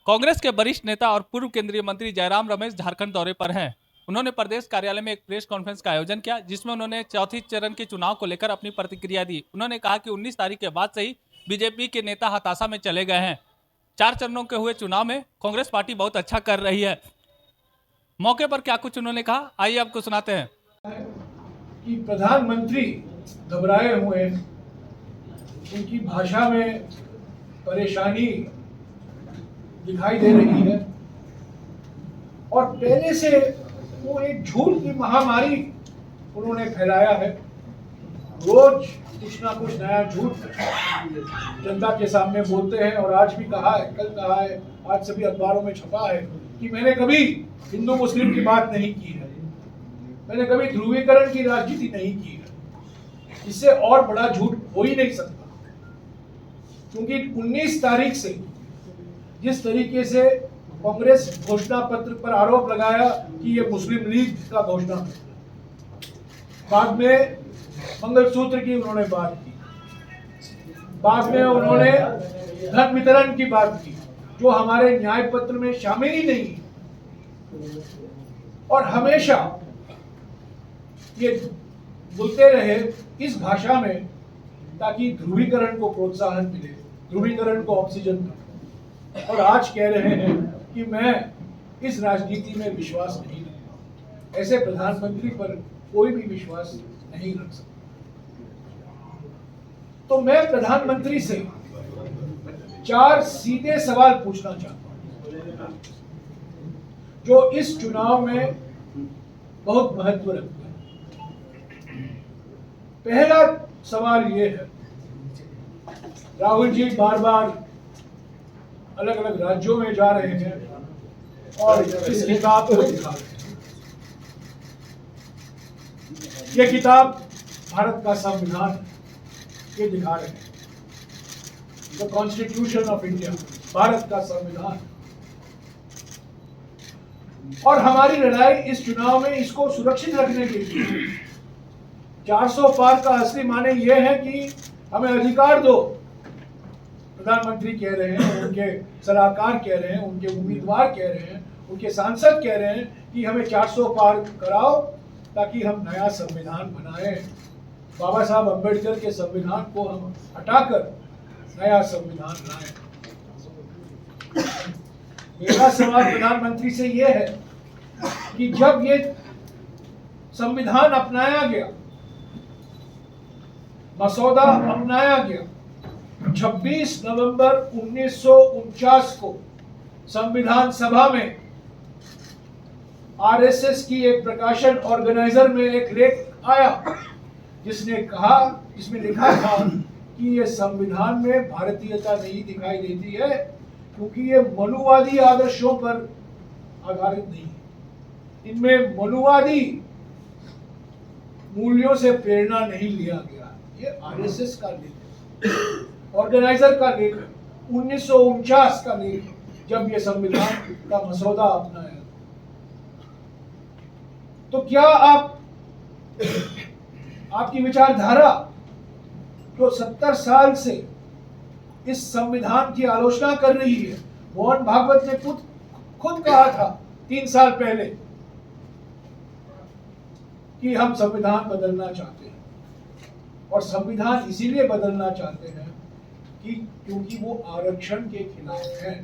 कांग्रेस के वरिष्ठ नेता और पूर्व केंद्रीय मंत्री जयराम रमेश झारखंड दौरे पर हैं। उन्होंने प्रदेश कार्यालय में एक प्रेस कॉन्फ्रेंस का आयोजन किया, जिसमें उन्होंने चौथी चरण के चुनाव को लेकर अपनी प्रतिक्रिया दी। उन्होंने कहा कि 19 तारीख के बाद से ही बीजेपी के नेता हताशा में चले गए हैं। 4 चरणों के हुए चुनाव में कांग्रेस पार्टी बहुत अच्छा कर रही है। मौके पर क्या कुछ उन्होंने कहा, आइए आपको सुनाते हैं। कि प्रधानमंत्री घबराए हुए हैं, उनकी भाषा में परेशानी दिखाई दे रही है और पहले से वो एक झूठ की महामारी उन्होंने फैलाया है। रोज कुछ ना कुछ नया झूठ जनता के सामने बोलते हैं और आज भी कहा है, कल कहा है, आज सभी अखबारों में छपा है कि मैंने कभी हिंदू मुस्लिम की बात नहीं की है, मैंने कभी ध्रुवीकरण की राजनीति नहीं की है। इससे और बड़ा झूठ हो ही नहीं सकता, क्योंकि 19 तारीख से जिस तरीके से कांग्रेस घोषणा पत्र पर आरोप लगाया कि ये मुस्लिम लीग का घोषणा पत्र, बाद में मंगलसूत्र की उन्होंने बात की, बाद में उन्होंने धन वितरण की बात की, जो हमारे न्याय पत्र में शामिल ही नहीं, और हमेशा ये बोलते रहे इस भाषा में ताकि ध्रुवीकरण को प्रोत्साहन मिले, ध्रुवीकरण को ऑक्सीजन मिले। और आज कह रहे हैं कि मैं इस राजनीति में विश्वास नहीं रखता। ऐसे प्रधानमंत्री पर कोई भी विश्वास नहीं रख सकता। तो मैं प्रधानमंत्री से 4 सीधे सवाल पूछना चाहता हूं, जो इस चुनाव में बहुत महत्व रखते हैं। पहला सवाल ये है, राहुल जी बार बार अलग अलग राज्यों में जा रहे हैं और इस किताब को दिखा रहे हैं। ये किताब भारत का संविधान ये दिखा रहे हैं, the constitution of India, Bharat का संविधान। और हमारी लड़ाई इस चुनाव में इसको सुरक्षित रखने के लिए 400 पार का असली माने यह है कि हमें अधिकार दो। प्रधानमंत्री कह रहे हैं, उनके सलाहकार कह रहे हैं, उनके उम्मीदवार कह रहे हैं, उनके सांसद कह रहे हैं कि हमें 400 पार कराओ ताकि हम नया संविधान बनाएं। बाबा साहब अम्बेडकर के संविधान को हम हटाकर नया संविधान लाएं। मेरा सवाल प्रधानमंत्री से यह है कि जब ये संविधान अपनाया गया, मसौदा अपनाया गया, 26 नवंबर 1949 को संविधान सभा में आरएसएस की एक प्रकाशन ऑर्गेनाइजर में एक लेख आया, जिसमें लिखा था कि ये संविधान में भारतीयता नहीं दिखाई देती है, क्योंकि ये मनुवादी आदर्शों पर आधारित नहीं है, इनमें मनुवादी मूल्यों से प्रेरणा नहीं लिया गया। ये आरएसएस का लेख है, ऑर्गेनाइजर का लेख, 1949 का लेख, जब ये संविधान का मसौदा अपनाया। तो क्या आपकी विचारधारा जो 70 साल से इस संविधान की आलोचना कर रही है, मोहन भागवत ने खुद कहा था 3 साल पहले कि हम संविधान बदलना चाहते हैं, और संविधान इसीलिए बदलना चाहते हैं कि क्योंकि वो आरक्षण के खिलाफ है।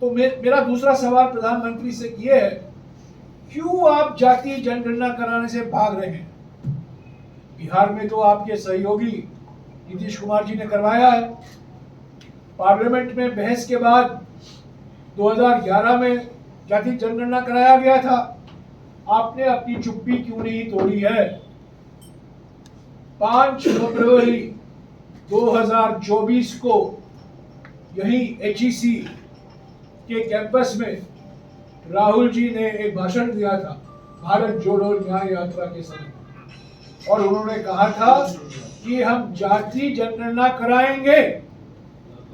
तो मेरा दूसरा सवाल प्रधानमंत्री से ये है, क्यों आप जातीय जनगणना कराने से भाग रहे हैं? बिहार में तो आपके सहयोगी नीतीश कुमार जी ने करवाया है। पार्लियामेंट में बहस के बाद 2011 में जातीय जनगणना कराया गया था। आपने अपनी चुप्पी क्यों नहीं तोड़ी है? 5 फरवरी 2024 को यही HEC के कैंपस में राहुल जी ने एक भाषण दिया था भारत जोड़ो न्याय यात्रा के समय, और उन्होंने कहा था कि हम जातीय जनगणना कराएंगे,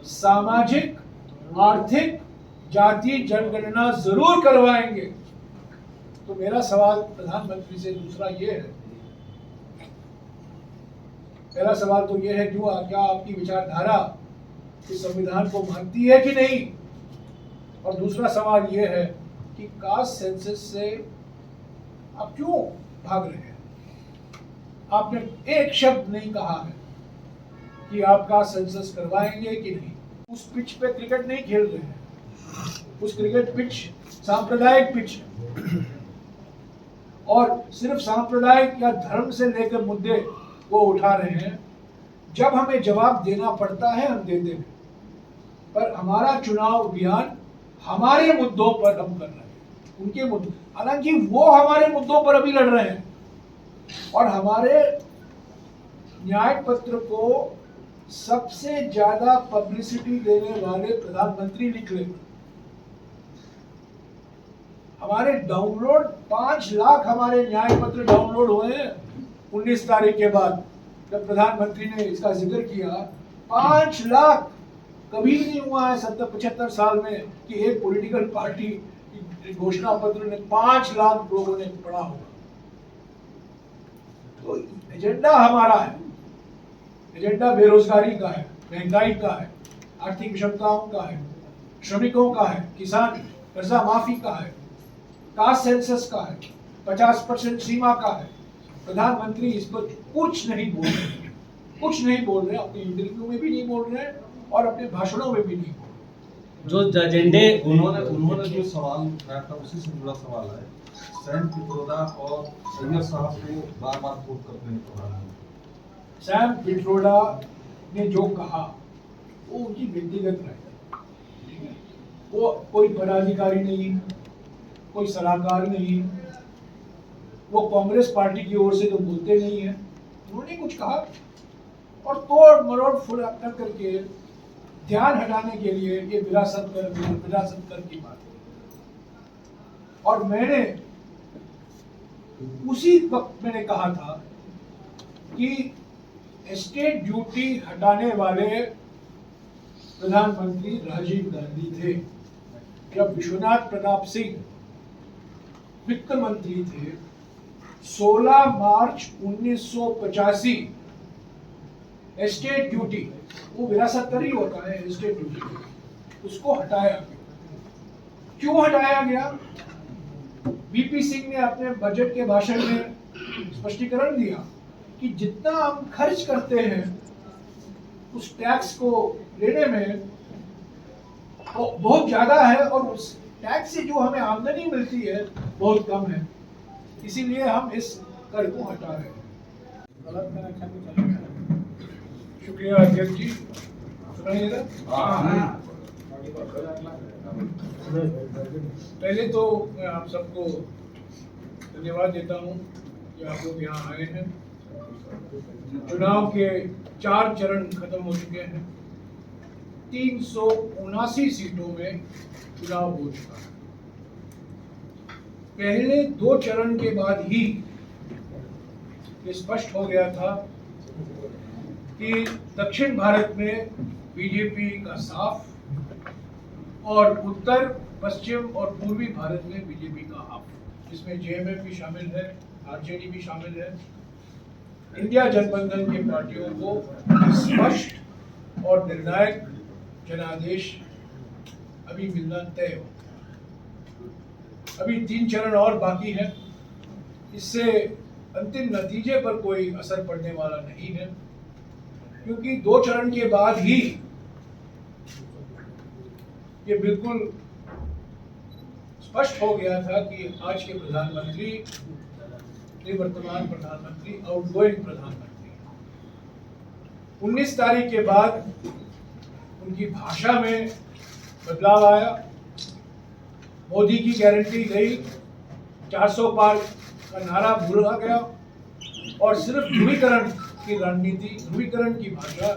सामाजिक आर्थिक जातीय जनगणना जरूर करवाएंगे। तो मेरा सवाल प्रधानमंत्री से दूसरा ये है, पहला सवाल तो ये है, जो क्या आपकी विचारधारा इस संविधान को मानती है कि नहीं। और दूसरा सवाल ये है कि कास्ट सेंसस से आप क्यों भाग रहे हैं। आपने एक शब्द नहीं कहा है कि आप कास्ट सेंसस करवाएंगे कि नहीं। उस पिच पे क्रिकेट नहीं खेल रहे हैं। उस क्रिकेट पिच सांप्रदायिक पिच है और सिर्फ सांप्रदायिक या धर्म से लेकर मुद्दे वो उठा रहे हैं। जब हमें जवाब देना पड़ता है हम देते हैं, पर हमारा चुनाव अभियान हमारे मुद्दों पर हम कर रहे हैं, उनके मुद्दों, हालांकि वो हमारे मुद्दों पर अभी लड़ रहे हैं और हमारे न्याय पत्र को सबसे ज्यादा पब्लिसिटी देने वाले प्रधानमंत्री निकले। हमारे डाउनलोड 5 लाख हमारे न्याय पत्र डाउनलोड हुए हैं 19 तारीख के बाद। जब प्रधानमंत्री ने इसका जिक्र किया, 5 लाख कभी नहीं हुआ है 70-75 साल में कि एक पॉलिटिकल पार्टी घोषणा पत्र ने 5 लाख लोगों ने पढ़ा होगा। तो एजेंडा हमारा है, एजेंडा बेरोजगारी का है, महंगाई का है, आर्थिक विषमताओं का है, श्रमिकों का है, किसान कर्जा माफी का है, कास्ट सेंसस का है, 50% सीमा का है। प्रधानमंत्री इस पर कुछ नहीं बोल रहे, कुछ नहीं बोल रहे, अपने इंटरव्यू में भी नहीं बोल रहे और अपने भाषणों में भी नहीं बोल रहे। जो एजेंडे उन्होंने जो सवाल उठाया था उसी से जुड़ा सवाल है। सैम पित्रोदा और सैयद साहब को बार बार कोट करते हैं प्रधानमंत्री। सैम पित्रोदा ने जो कहा वो उनकी व्यक्तिगत राय है। वो कोई पदाधिकारी नहीं, कोई सलाहकार नहीं, वो कांग्रेस पार्टी की ओर से तो बोलते नहीं है। उन्होंने कुछ कहा और तोड़ मरोड़ फुल करके ध्यान हटाने के लिए ये विरासत कर की बात है। और मैंने उसी वक्त मैंने कहा था कि एस्टेट ड्यूटी हटाने वाले प्रधानमंत्री राजीव गांधी थे। जब विश्वनाथ प्रताप सिंह वित्त मंत्री थे, 16 मार्च 1985 एस्टेट ड्यूटी, वो विरासत कर ही होता है एस्टेट ड्यूटी, उसको हटाया गया। क्यों हटाया गया? वीपी सिंह ने अपने बजट के भाषण में स्पष्टीकरण दिया कि जितना हम खर्च करते हैं उस टैक्स को लेने में वो बहुत ज्यादा है और उस टैक्स से जो हमें आमदनी मिलती है बहुत कम है, इसीलिए हम इस कर को हटा रहे हैं। शुक्रिया अध्यक्ष जी। पहले तो मैं आप सबको धन्यवाद देता हूँ कि आप लोग यहाँ आए हैं। चुनाव के 4 चरण खत्म हो चुके हैं। 379 सीटों में चुनाव हो चुका है। पहले 2 चरण के बाद ही ये स्पष्ट हो गया था कि दक्षिण भारत में बीजेपी का साफ और उत्तर पश्चिम और पूर्वी भारत में बीजेपी का हाफ। इसमें जेएमएम भी शामिल है, आरजेडी भी शामिल है। इंडिया गठबंधन की पार्टियों को स्पष्ट और निर्णायक जनादेश अभी मिलना तय हो। अभी 3 चरण और बाकी है। इससे अंतिम नतीजे पर कोई असर पड़ने वाला नहीं है, क्योंकि 2 चरण के बाद ही ये बिल्कुल स्पष्ट हो गया था कि आज के प्रधानमंत्री, वर्तमान प्रधानमंत्री, आउटगोइंग प्रधानमंत्री, 19 तारीख के बाद उनकी भाषा में बदलाव आया। मोदी की गारंटी गई, 400 पार का नारा भूला गया और सिर्फ ध्रुवीकरण की रणनीति, ध्रुवीकरण की भाषा,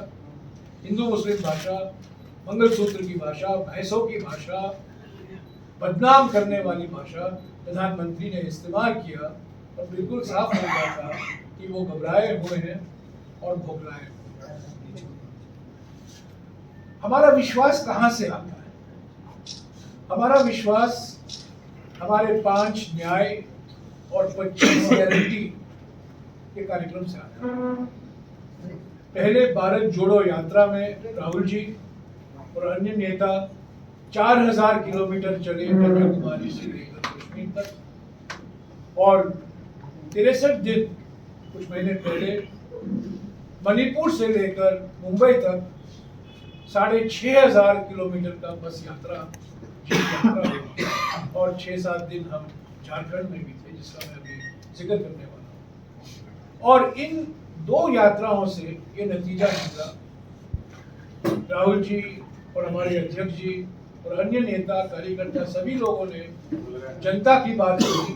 हिंदू मुस्लिम भाषा, मंगलसूत्र की भाषा, भैंसों की भाषा, बदनाम करने वाली भाषा प्रधानमंत्री ने इस्तेमाल किया और बिल्कुल साफ हो गया था कि वो घबराए हुए हैं और भोगलाए हुए हैं। हमारा विश्वास कहाँ से आता है? हमारा विश्वास हमारे 5 न्याय और 25 गारंटी के कार्यक्रम से आता है। पहले भारत जोड़ो यात्रा में राहुल जी और अन्य नेता 4000 किलोमीटर चले कन्याकुमारी से लेकर कश्मीर तक, और 63 दिन कुछ महीने पहले मणिपुर से लेकर मुंबई तक 6500 किलोमीटर का बस यात्रा हुई, और 6-7 दिन हम झारखंड में भी थे, जिसका मैं अभी जिक्र करने वाला हूँ। और इन 2 यात्राओं से ये नतीजा निकला, राहुल जी और हमारे अध्यक्ष जी और अन्य नेता कार्यकर्ता सभी लोगों ने जनता की बात सुनी,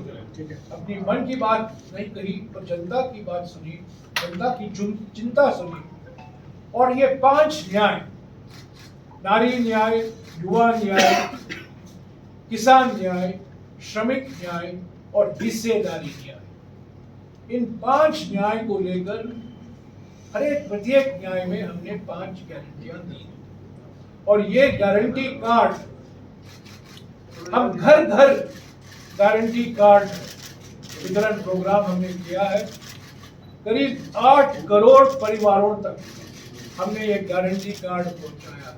अपनी मन की बात नहीं कही, पर जनता की बात सुनी, जनता की चिंता सुनी, और ये 5 न्याय, नारी न्याय, युवा न्याय, किसान न्याय, श्रमिक न्याय और हिस्सेदारी न्याय, इन 5 न्याय को लेकर प्रत्येक न्याय में हमने 5 गारंटियां दी, और ये गारंटी कार्ड हम घर घर गारंटी कार्ड वितरण प्रोग्राम हमने किया है। करीब 8 करोड़ परिवारों तक हमने ये गारंटी कार्ड पहुंचाया।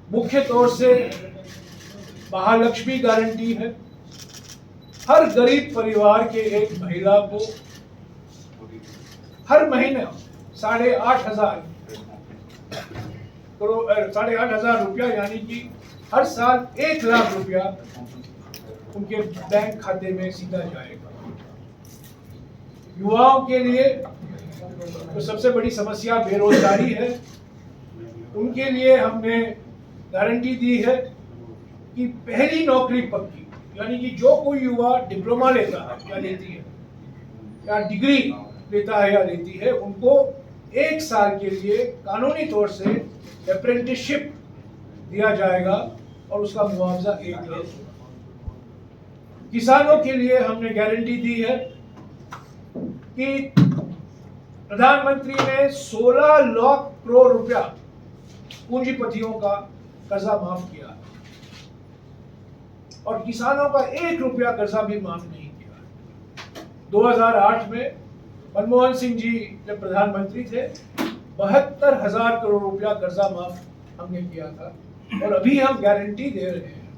मुख्य तौर से महालक्ष्मी गारंटी है, हर गरीब परिवार के एक महिला को हर महीने 8,500 रुपया, यानी कि हर साल 1 लाख रुपया उनके बैंक खाते में सीधा जाएगा। युवाओं के लिए तो सबसे बड़ी समस्या बेरोजगारी है, उनके लिए हमने गारंटी दी है कि पहली नौकरी पक्की, यानी कि जो कोई युवा डिप्लोमा लेता है या लेती है या डिग्री लेता है या लेती है, उनको 1 साल के लिए कानूनी तौर से अप्रेंटिसशिप दिया जाएगा और उसका मुआवजा 1 लाख होगा। किसानों के लिए हमने गारंटी दी है कि प्रधानमंत्री ने 16 लाख करोड़ रुपया पूंजीपतियों का कर्जा माफ किया और किसानों का 1 रुपया कर्जा भी माफ नहीं किया। 2008 में मनमोहन सिंह जी जब प्रधानमंत्री थे, 72,000 करोड़ रुपया कर्जा माफ हमने किया था, और अभी हम गारंटी दे रहे हैं,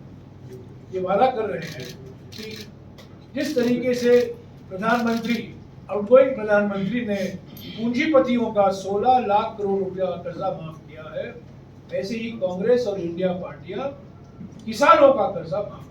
ये वादा कर रहे हैं कि जिस तरीके से आउटगोइंग प्रधानमंत्री ने पूंजीपतियों का 16 लाख करोड़ रुपया कर्जा माफ किया है, ऐसे ही कांग्रेस और इंडिया पार्टियां किसानों का कर्जा माफ